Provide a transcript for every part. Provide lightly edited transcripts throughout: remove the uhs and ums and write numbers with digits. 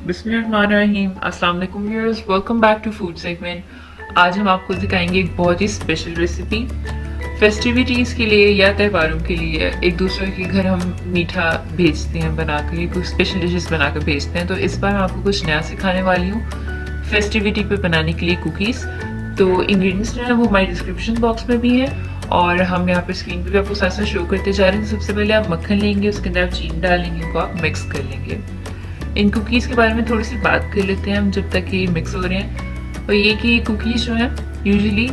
बिस्मिल्लाहिर्रहमानिर्रहीम। अस्सलाम वालेकुम viewers, welcome back to food segment. आज हम आपको दिखाएंगे एक बहुत ही स्पेशल रेसिपी। फेस्टिविटीज़ के लिए या त्योहारों के लिए एक दूसरे के घर हम मीठा भेजते हैं बनाकर, कुछ स्पेशल डिशेस बनाकर भेजते हैं। तो इस बार मैं आपको कुछ नया सिखाने वाली हूँ फेस्टिविटी पे बनाने के लिए कुकीज़। तो इंग्रेडिएंट्स जो है वो हमारे डिस्क्रिप्शन बॉक्स में भी है और हम यहाँ पे स्क्रीन पे भी आपको साथ साथ शो करते जा रहे हैं। सबसे पहले आप मक्खन लेंगे, उसके अंदर आप चीनी डालेंगे, उनको आप मिक्स कर लेंगे। इन कुकीज़ के बारे में थोड़ी सी बात कर लेते हैं हम जब तक ये मिक्स हो रहे हैं। और ये कि कुकीज़ जो है यूजुअली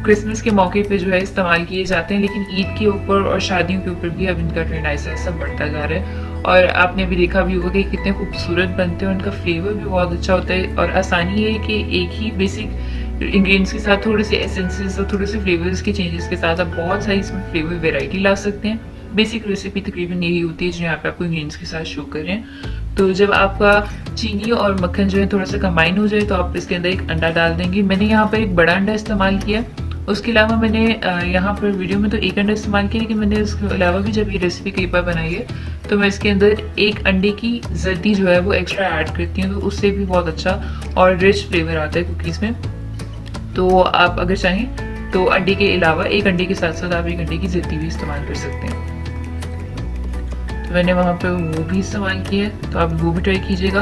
क्रिसमस के मौके पे जो है इस्तेमाल किए जाते हैं, लेकिन ईद के ऊपर और शादियों के ऊपर भी अब इनका ट्रेंड ऐसा ऐसा बढ़ता जा रहा है। और आपने भी देखा भी होगा कि कितने खूबसूरत बनते हैं, उनका फ्लेवर भी बहुत अच्छा होता है। और आसानी ये है कि एक ही बेसिक इंग्रेडिएंट्स के साथ थोड़े से एसेंसेस और थोड़े से फ्लेवर्स के चेंजेस के साथ आप बहुत सारी इसमें फ्लेवर वेराइटी ला सकते हैं। बेसिक रेसिपी तकरीबन यही होती है जो यहाँ पे आपको इंग्रेडिएंट्स के साथ शो कर रहे हैं। तो जब आपका चीनी और मक्खन जो है थोड़ा सा कंबाइन हो जाए तो आप इसके अंदर एक अंडा डाल देंगे। मैंने यहाँ पर एक बड़ा अंडा इस्तेमाल किया, उसके अलावा मैंने यहाँ पर वीडियो में तो एक अंडा इस्तेमाल किया, लेकिन मैंने उसके अलावा भी जब ये रेसिपी कई बार बनाई है तो मैं इसके अंदर एक अंडे की जर्दी जो है वो एक्स्ट्रा ऐड करती हूँ, तो उससे भी बहुत अच्छा और रिच फ्लेवर आता है कुकीज़ में। तो आप अगर चाहें तो अंडे के अलावा एक अंडे के साथ साथ आप एक अंडे की जर्दी भी इस्तेमाल कर सकते हैं। तो मैंने वहाँ पे वो भी इस्तेमाल किया है, तो आप वो भी ट्राई कीजिएगा।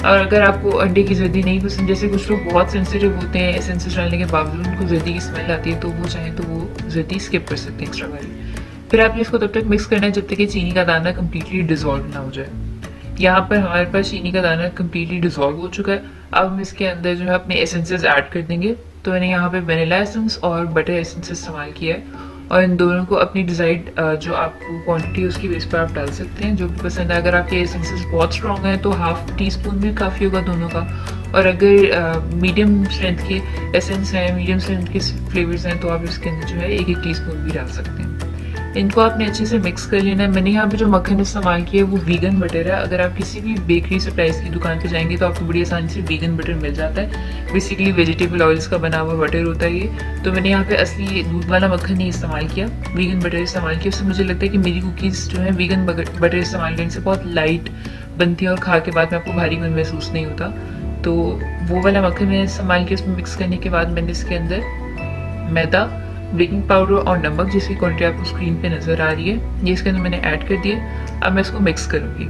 और अगर आपको अंडे की जर्दी नहीं पसंद, जैसे कुछ लोग बहुत सेंसिटिव होते हैं एसेंसेस डालने के बावजूद उनको जर्दी की स्मेल आती है, तो वो चाहें तो वो जर्दी स्किप कर सकते हैं एक्स्ट्रा वाली। फिर आपने इसको तब तक मिक्स करना है जब तक कि चीनी का दाना कम्प्लीटली डिजोल्व ना हो जाए। यहाँ पर हमारे पास चीनी का दाना कम्प्लीटली डिजोल्व हो चुका है। अब हम इसके अंदर जो है अपने एसेंसेस ऐड कर देंगे। तो मैंने यहाँ पे वनीला एसेंस और बटर एसेंस इस्तेमाल किया है, और इन दोनों को अपनी डिजाइड जो आपको क्वांटिटी उसकी बेस पर आप डाल सकते हैं जो भी पसंद है। अगर आपके एसेंसेस बहुत स्ट्रॉन्ग है तो हाफ टी स्पून भी काफ़ी होगा दोनों का, और अगर मीडियम स्ट्रेंथ के एसेंस हैं, मीडियम स्ट्रेंथ के फ्लेवर्स हैं, तो आप इसके अंदर जो है एक एक टी स्पून भी डाल सकते हैं। इनको आपने अच्छे से मिक्स कर लेना है। मैंने यहाँ पे जो मक्खन इस्तेमाल किया है वो वीगन बटर है। अगर आप किसी भी बेकरी सप्लाईज की दुकान पे जाएंगे तो आपको बड़ी आसानी से वीगन बटर मिल जाता है। बेसिकली वेजिटेबल ऑयल्स का बना हुआ बटर होता है ये। तो मैंने यहाँ पे असली दूध वाला मक्खन नहीं इस्तेमाल किया, वीगन बटर इस्तेमाल किया। उससे मुझे लगता है कि मेरी कुकीज़ जो है वीगन बटर इस्तेमाल करने से बहुत लाइट बनती है और खा के बाद में आपको भारीपन महसूस नहीं होता। तो वो वाला मक्खन मैंने इस्तेमाल किया। उसमें मिक्स करने के बाद मैंने इसके अंदर मैदा, बेकिंग पाउडर और नमक, जिसकी क्वांटिटी आपको स्क्रीन पे नज़र आ रही है, ये इसके अंदर मैंने ऐड कर दिए। अब मैं इसको मिक्स करूँगी।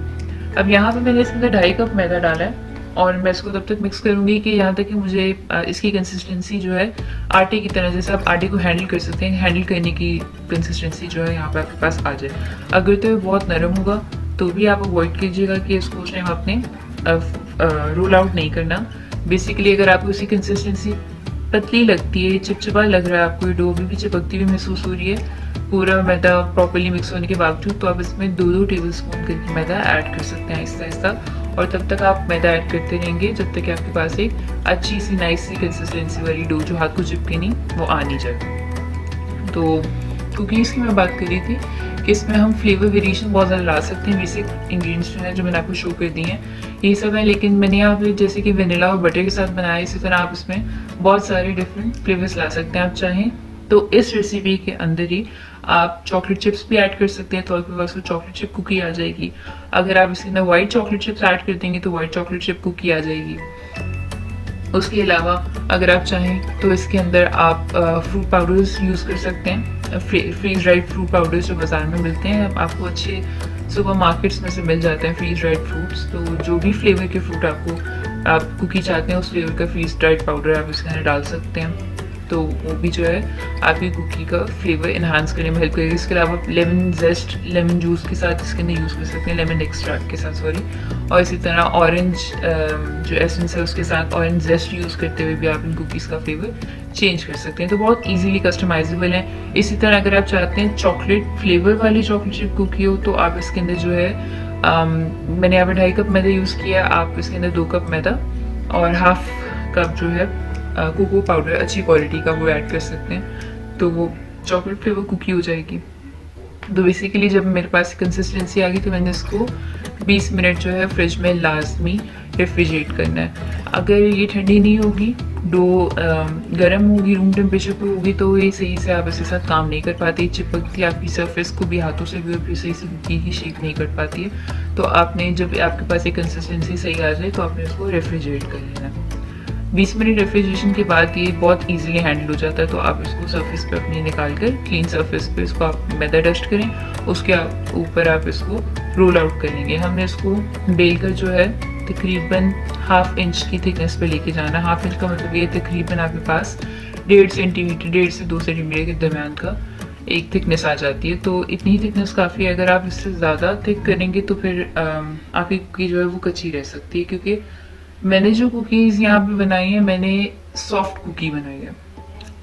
अब यहाँ पे मैंने इसके अंदर 2.5 कप मैदा डाला है और मैं इसको तब तक मिक्स करूँगी कि यहाँ तक कि मुझे इसकी कंसिस्टेंसी जो है आटे की तरह, जैसे आप आटे को हैंडल कर सकते हैं, हैंडल करने की कंसिस्टेंसी जो है यहाँ पे आपके पास आ जाए। अगर तो बहुत नरम होगा तो भी आप अवॉइड कीजिएगा कि इसको उस टाइम आपने रोल आउट नहीं करना। बेसिकली अगर आपको इसकी कंसिस्टेंसी पतली लगती है, चिपचिपा लग रहा है, आपको ये डो भी चिपकती हुई महसूस हो रही है पूरा मैदा प्रॉपर्ली मिक्स होने के बावजूद, तो आप इसमें 2-2 टेबल स्पून करके मैदा ऐड कर सकते हैं आहिस्ता आहिस्ता। और तब तक आप मैदा ऐड करते रहेंगे जब तक कि आपके पास एक अच्छी सी नाइस सी कंसिस्टेंसी वाली डो जो हाथ को चिपके नहीं वो आ नहीं जाए। तो कुकीज़ की मैं बात कर रही थी कि इसमें हम फ्लेवर वेरिएशन बहुत ज़्यादा ला सकते हैं। बेसिक इंग्रेडिएंट्स जो है जो मैंने आपको शो कर दी हैं ये सब है, लेकिन मैंने यहाँ पे जैसे कि वनीला और बटर के साथ बनाया, इसी तरह आप इसमें बहुत सारे डिफरेंट फ्लेवर्स ला सकते हैं। आप चाहें तो इस रेसिपी के अंदर ही आप चॉकलेट चिप्स भी ऐड कर सकते हैं, तो आपके पास वो चॉकलेट चिप कुकी आ जाएगी। अगर आप इसके अंदर वाइट चॉकलेट चिप्स ऐड कर देंगे तो वाइट चॉकलेट चिप कुकी आ जाएगी। उसके अलावा अगर आप चाहें तो इसके अंदर आप फ्रूट पाउडर्स यूज़ कर सकते हैं, फ्रीज ड्राइड फ्रूट पाउडर्स जो बाजार में मिलते हैं, आपको अच्छे सुपर मार्केट्स में से मिल जाते हैं फ्रीज ड्राइड फ्रूट्स। तो जो भी फ्लेवर के फ्रूट आप कुकी चाहते हैं उस फ्लेवर का फ्रीज ड्राइड पाउडर आप इसके अंदर डाल सकते हैं, तो वो भी जो है आपकी कुकी का फ्लेवर इन्हांस करने में हेल्प करेगी। इसके अलावा लेमन जेस्ट, लेमन जूस के साथ इसके अंदर यूज़ कर सकते हैं, लेमन एक्सट्रैक्ट के साथ सॉरी। और इसी तरह ऑरेंज जो एसेंस है उसके साथ ऑरेंज जेस्ट यूज़ करते हुए भी आप इन कुकीज़ का फ्लेवर चेंज कर सकते हैं। तो बहुत इजीली कस्टमाइजेबल है। इसी तरह अगर आप चाहते हैं चॉकलेट फ्लेवर वाली चॉकलेट चिप कुकी हो तो आप इसके अंदर जो है मैंने यहाँ पर 2.5 कप मैदा यूज़ किया, आप इसके अंदर 2 कप मैदा और हाफ कप जो है कोको पाउडर अच्छी क्वालिटी का वो ऐड कर सकते हैं, तो वो चॉकलेट फ्लेवर कुकी हो जाएगी। तो बेसिकली जब मेरे पास कंसिस्टेंसी आ गई तो मैंने इसको 20 मिनट जो है फ्रिज में लाजमी रेफ्रिजरेट करना है। अगर ये ठंडी नहीं होगी डो गर्म होगी, रूम टेम्परेचर पे होगी तो ये सही से आप इसके साथ काम नहीं कर पाती, चिपकती आपकी सरफेस को भी हाथों से भी, और फिर सही से कुकी की शेप नहीं कर पाती है। तो आपने जब आपके पास एक कंसिस्टेंसी सही आ जाए तो आपने इसको रेफ्रिजरेट कर लेना है। 20 मिनट रेफ्रिजरेशन के बाद ये बहुत इजीली हैंडल हो जाता है। तो आप इसको सरफेस पे अपनी निकाल कर क्लीन सरफेस पे इसको आप मैदा डस्ट करें, उसके ऊपर आप इसको रोल आउट कर लेंगे। हमने इसको बेल कर जो है तकरीबन 1/2 इंच की थिकनेस पे लेके जाना। 1/2 इंच का मतलब ये तकरीबन आपके पास 1.5 सेंटीमीटर, 1.5 से 2 सेंटीमीटर के दरमियान का एक थिकनेस आ जाती है। तो इतनी थिकनेस काफ़ी है। अगर आप इससे ज़्यादा थिक करेंगे तो फिर आपकी कुकी जो है वो कच्ची रह सकती है, क्योंकि मैंने जो कुकीज़ यहाँ पे बनाई है मैंने सॉफ्ट कुकी बनाई है।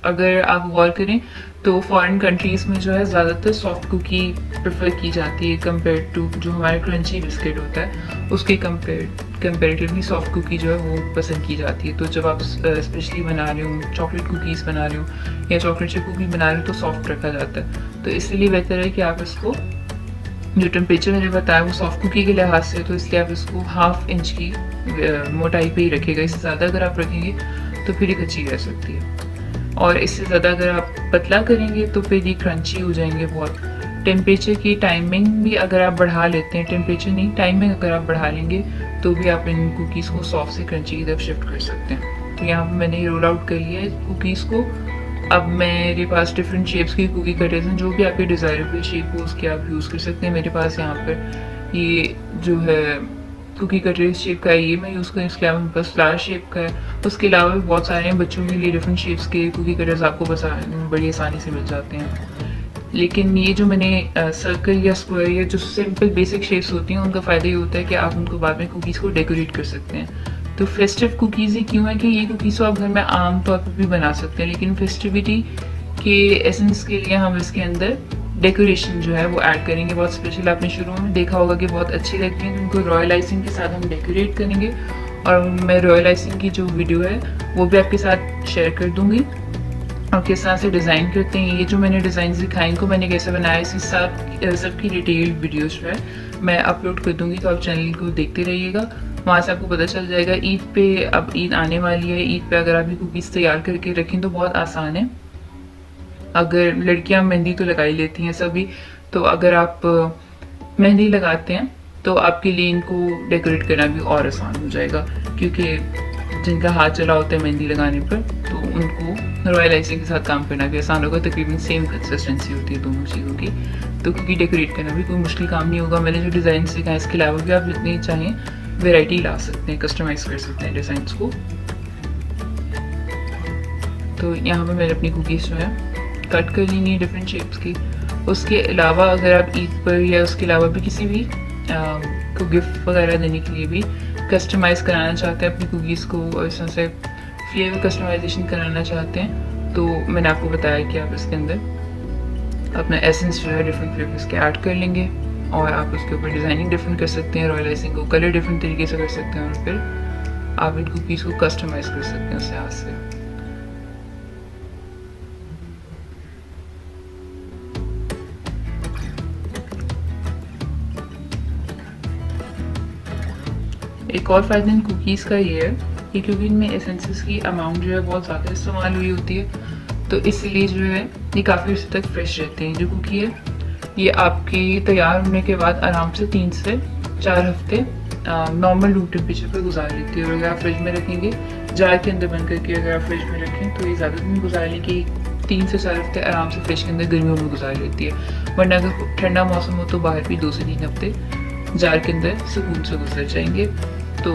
अगर आप गौर करें तो फॉरेन कंट्रीज़ में जो है ज़्यादातर सॉफ्ट कुकी प्रेफर की जाती है कंपेयर टू जो हमारा क्रंची बिस्किट होता है, उसके कंपेरेटिवली सॉफ्ट कुकी जो है वो पसंद की जाती है। तो जब आप स्पेशली बना रहे हो, चॉकलेट कुकीज़ बना रहे हो या चॉकलेट चिप कुकी बना रहे हो तो सॉफ्ट रखा जाता है। तो इसलिए बेहतर है कि आप इसको जो टेम्परेचर मैंने बताया वो सॉफ्ट कुकी के लिहाज से, तो इसलिए आप इसको 1/2 इंच की मोटाई पे ही रखिएगा। इससे ज़्यादा अगर आप रखेंगे तो फिर ये कच्ची रह सकती है, और इससे ज़्यादा अगर आप पतला करेंगे तो फिर ये क्रंची हो जाएंगे बहुत। टेम्परेचर की टाइमिंग भी अगर आप बढ़ा लेते हैं, टेम्परेचर नहीं टाइमिंग अगर आप बढ़ा लेंगे तो भी आप इन कुकीज़ को सॉफ्ट से क्रंची की तरफ शिफ्ट कर सकते हैं। तो यहाँ पर मैंने रोल आउट कर लिया है कुकीज़ को। अब मेरे पास डिफरेंट शेप्स की कुकी कटर्स हैं, जो भी आपकी डिज़ायरेबल शेप हो उसके आप यूज़ कर सकते हैं। मेरे पास यहाँ पर ये जो है कुकी कटर शेप का है, ये मैं यूज़ करूँ। इसके अलावा मेरे पास फ्लावर शेप का है। उसके अलावा भी बहुत सारे हैं बच्चों के लिए डिफरेंट शेप्स के कुकी कटर्स आपको बस बड़ी आसानी से मिल जाते हैं। लेकिन ये जो मैंने सर्कल या स्क्वायर या जो सिंपल बेसिक शेप्स होती हैं उनका फ़ायदा ये होता है कि आप उनको बाद में कुकीज़ को डेकोरेट कर सकते हैं। तो फेस्टिव कुकीज़ ही क्यों है कि ये कुकीज़ तो आप घर में आम तौर पर भी बना सकते हैं, लेकिन फेस्टिविटी के एसेंस के लिए हम इसके अंदर डेकोरेशन जो है वो ऐड करेंगे। बहुत स्पेशल आपने शुरू में देखा होगा कि बहुत अच्छी लगती है, तो उनको रॉयल आइसिंग के साथ हम डेकोरेट करेंगे। और मैं रॉयल आइसिंग की जो वीडियो है वो भी आपके साथ शेयर कर दूंगी और किस तरह से डिज़ाइन करते हैं। ये जो मैंने डिज़ाइन दिखाई इनको मैंने कैसे बनाया, इसकी सबकी डिटेल्ड वीडियोज़ जो है मैं अपलोड कर दूंगी, तो आप चैनल को देखते रहिएगा, वहाँ से आपको पता चल जाएगा। ईद पे, अब ईद आने वाली है, ईद पे अगर आप ये कुकीज़ तैयार करके रखें तो बहुत आसान है। अगर लड़कियां मेहंदी तो लगा ही लेती हैं सभी, तो अगर आप मेहंदी लगाते हैं तो आपके लिए इनको डेकोरेट करना भी और आसान हो जाएगा, क्योंकि जिनका हाथ चला होता है मेहंदी लगाने पर तो उनको रॉयल आइसिंग के साथ काम करना भी आसान होगा। तकरीबन सेम कंसिस्टेंसी होती है दोनों चीज़ों की, तो क्योंकि डेकोरेट करना भी कोई मुश्किल काम नहीं होगा। मैंने जो डिज़ाइन सिखाया इसके अलावा भी आप जितनी चाहें वेराइटी ला सकते हैं, कस्टमाइज कर सकते हैं डिज़ाइंस को। तो यहाँ पर मैंने अपनी कुकीज़ जो है कट कर लेंगी डिफरेंट शेप्स की। उसके अलावा अगर आप ईद पर या उसके अलावा भी किसी भी को गिफ्ट वगैरह देने के लिए भी कस्टमाइज़ कराना चाहते हैं अपनी कुकीज़ को, और इस तरह से फ्लेवर कस्टमाइजेशन कराना चाहते हैं, तो मैंने आपको बताया कि आप इसके अंदर अपना एसेंस जो है डिफरेंट फ्लेवर्स के ऐड कर लेंगे, और आप उसके ऊपर डिज़ाइनिंग डिफरेंट कर सकते हैं, रॉयल आइसिंग को कलर डिफरेंट तरीके से कर सकते हैं, और फिर आप इन कुकीज़ को कस्टमाइज़ कर सकते हैं उस लिहाज से। एक और फ़ायदा इन कुकीज़ का ये है कि क्योंकि इनमें एसेंसेस की अमाउंट जो है बहुत ज़्यादा इस्तेमाल हुई होती है, तो इसलिए जो है ये काफ़ी अर्से तक फ्रेश रहते हैं। जो कुकी है ये आपके तैयार होने के बाद आराम से 3 से 4 हफ्ते नॉर्मल रूम टेम्परेचर पर गुजार लेती है। और अगर आप फ्रिज में रखेंगे, जार के अंदर बंद करके अगर आप फ्रिज में रखें तो ये ज़्यादा दिन गुजार लेंगे, 3 से 4 हफ्ते आराम से फ्रिज के अंदर गर्मियों में गुजार लेती है। वरना अगर ठंडा मौसम हो तो बाहर भी 2 से 3 हफ्ते जार के अंदर सुकून से गुजर जाएंगे, तो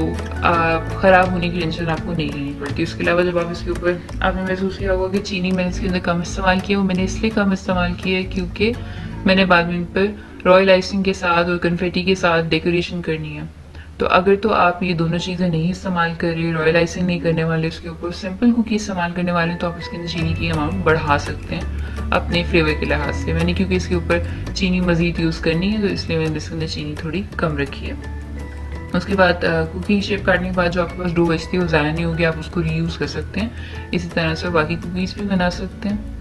ख़राब होने की टेंशन आपको नहीं लेनी पड़ती। उसके अलावा जब आप इसके ऊपर आपने महसूस किया होगा कि चीनी मैंने इसके अंदर कम इस्तेमाल किया, वो मैंने इसलिए कम इस्तेमाल किया है क्योंकि मैंने बाद में इन पर रॉयल आइसिंग के साथ और कन्फेटी के साथ डेकोरेशन करनी है। तो अगर तो आप ये दोनों चीज़ें नहीं इस्तेमाल कर रहे, रॉयल आइसिंग नहीं करने वाले, उसके ऊपर सिंपल कुकी इस्तेमाल करने वाले, तो आप इसके अंदर चीनी की अमाउंट बढ़ा सकते हैं अपने फ्लेवर के लिहाज से। मैंने क्योंकि इसके ऊपर चीनी मज़ीद यूज़ करनी है तो इसलिए मैंने इसके अंदर चीनी थोड़ी कम रखी है। उसके बाद कुकी शेप काटने के बाद जो आपके पास डो बचती है वो ज़ाया नहीं होगी, आप उसको रीयूज़ कर सकते हैं। इसी तरह से बाकी कुकीज़ भी बना सकते हैं।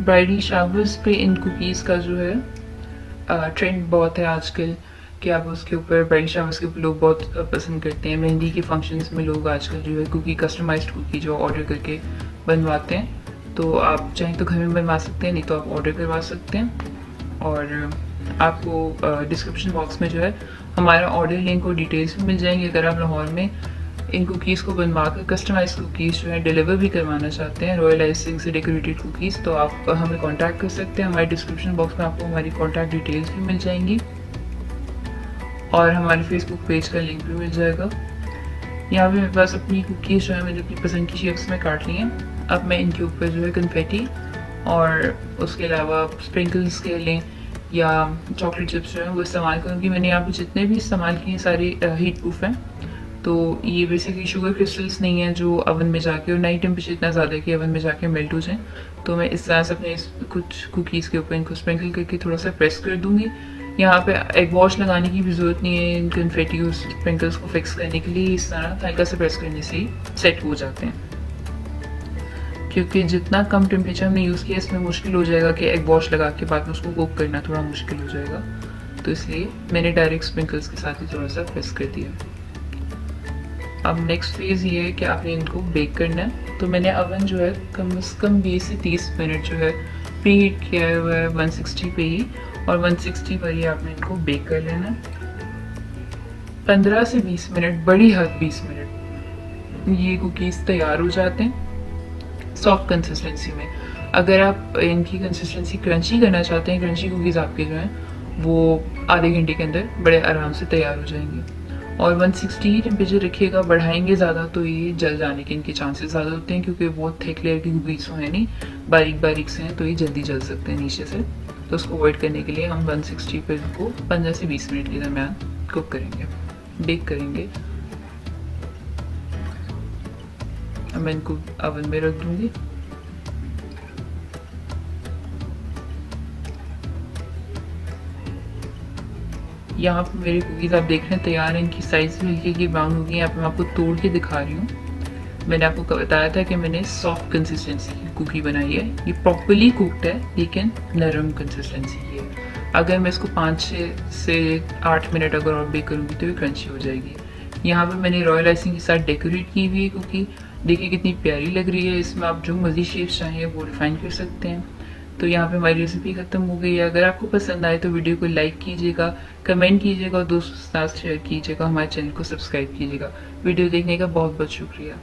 ब्राइडल शावर्स पे इन कुकीज़ का जो है ट्रेंड बहुत है आजकल, कि आप उसके ऊपर ब्राइडल शावर्स के ऊपर लोग बहुत पसंद करते हैं। मेहंदी के फंक्शंस में लोग आजकल जो है कुकी, कस्टमाइज्ड कुकी जो ऑर्डर करके बनवाते हैं। तो आप चाहें तो घर में बनवा सकते हैं, नहीं तो आप ऑर्डर करवा सकते हैं। और आपको डिस्क्रिप्शन बॉक्स में जो है हमारा ऑर्डर लिंक और डिटेल्स भी मिल जाएंगे। अगर आप लाहौर में इन कुकीज़ को बनवा कर कस्टमाइज कुकीज़ जो है डिलीवर भी करवाना चाहते हैं, रॉयल आइसिंग से डेकोरेटेड कुकीज़, तो आप हमें कांटेक्ट कर सकते हैं। हमारे डिस्क्रिप्शन बॉक्स में आपको हमारी कांटेक्ट डिटेल्स भी मिल जाएंगी और हमारे फेसबुक पेज का लिंक भी मिल जाएगा। यहाँ पे मेरे पास अपनी कुकीज़ जो है मैंने अपनी पसंद की शेप्स में काट ली हैं। अब मैं इनके ऊपर जो है कन्फेटी और उसके अलावा स्प्रिंकल्स कह लें या चॉकलेट चिप्स जो है वो इस्तेमाल करूँगी। मैंने यहाँ पे जितने भी इस्तेमाल किए सारे हीट प्रूफ हैं। तो ये बेसिकली शुगर क्रिस्टल्स नहीं है जो ओवन में जाके, और नाइट टेम्परेचर इतना ज़्यादा है कि ओवन में जाके मेल्ट हो जाए। तो मैं इस तरह से अपने कुछ कुकीज़ के ऊपर इनको स्प्रिंकल करके थोड़ा सा प्रेस कर दूँगी। यहाँ पे एग वॉश लगाने की भी ज़रूरत नहीं है इन कन्फेटी और स्प्रिंकल्स को फिक्स करने के लिए। इस तरह हल्का से प्रेस करने से ही सेट हो जाते हैं, क्योंकि जितना कम टेम्परेचर हमने यूज़ किया इसमें मुश्किल हो जाएगा कि एग वॉश लगा के बाद में उसको कुक करना थोड़ा मुश्किल हो जाएगा। तो इसलिए मैंने डायरेक्ट स्प्रिंकल्स के साथ ही थोड़ा सा प्रेस कर दिया। अब नेक्स्ट फेज़ ये है कि आपने इनको बेक करना है। तो मैंने ओवन जो है कम से कम 20 से 30 मिनट जो है प्री हीट किया हुआ है 160 पे ही, और 160 पर ही आपने इनको बेक कर लेना है 15 से 20 मिनट, बड़ी हद 20 मिनट। ये कुकीज़ तैयार हो जाते हैं सॉफ्ट कंसिस्टेंसी में। अगर आप इनकी कंसिस्टेंसी क्रंची करना चाहते हैं, क्रंची कुकीज़ आपके जो हैं वो आधे घंटे के अंदर बड़े आराम से तैयार हो जाएंगे। और 160 ही टेम्परेचर रखिएगा, बढ़ाएंगे ज़्यादा तो ये जल जाने के इनके चांसेस ज़्यादा होते हैं, क्योंकि बहुत थिक लेयर की कुकीज़ हैं नहीं, बारीक बारीक से हैं, तो ये जल्दी जल सकते हैं नीचे से। तो उसको अवॉइड करने के लिए हम 160 पर इसको 15 से 20 मिनट के दरमियान कुक करेंगे, बेक करेंगे। अब मैं इनको ओवन में रख दूँगी। यहाँ पर मेरी कुकीज़ आप देख रहे हैं तैयार हैं, इनकी साइज़ भी हल्की हल्की ब्राउन हो गई है। यहाँ पर मैं आपको तोड़ के दिखा रही हूँ। मैंने आपको बताया था कि मैंने सॉफ्ट कंसिस्टेंसी की कुकी बनाई है। ये प्रॉपर्ली कुक्ड है लेकिन नरम कंसिस्टेंसी की है। अगर मैं इसको 5 से 8 मिनट अगर और बेक करूँगी तो ये क्रंची हो जाएगी। यहाँ पर मैंने रॉयल आइसिंग के साथ डेकोरेट की हुई है कुकी, देखिए कितनी प्यारी लग रही है। इसमें आप जो मज़ीद शेप्स चाहें वो रिफाइन कर सकते हैं। तो यहाँ पे हमारी रेसिपी ख़त्म हो गई है। अगर आपको पसंद आए तो वीडियो को लाइक कीजिएगा, कमेंट कीजिएगा और दोस्तों के साथ शेयर कीजिएगा, हमारे चैनल को सब्सक्राइब कीजिएगा। वीडियो देखने का बहुत बहुत शुक्रिया।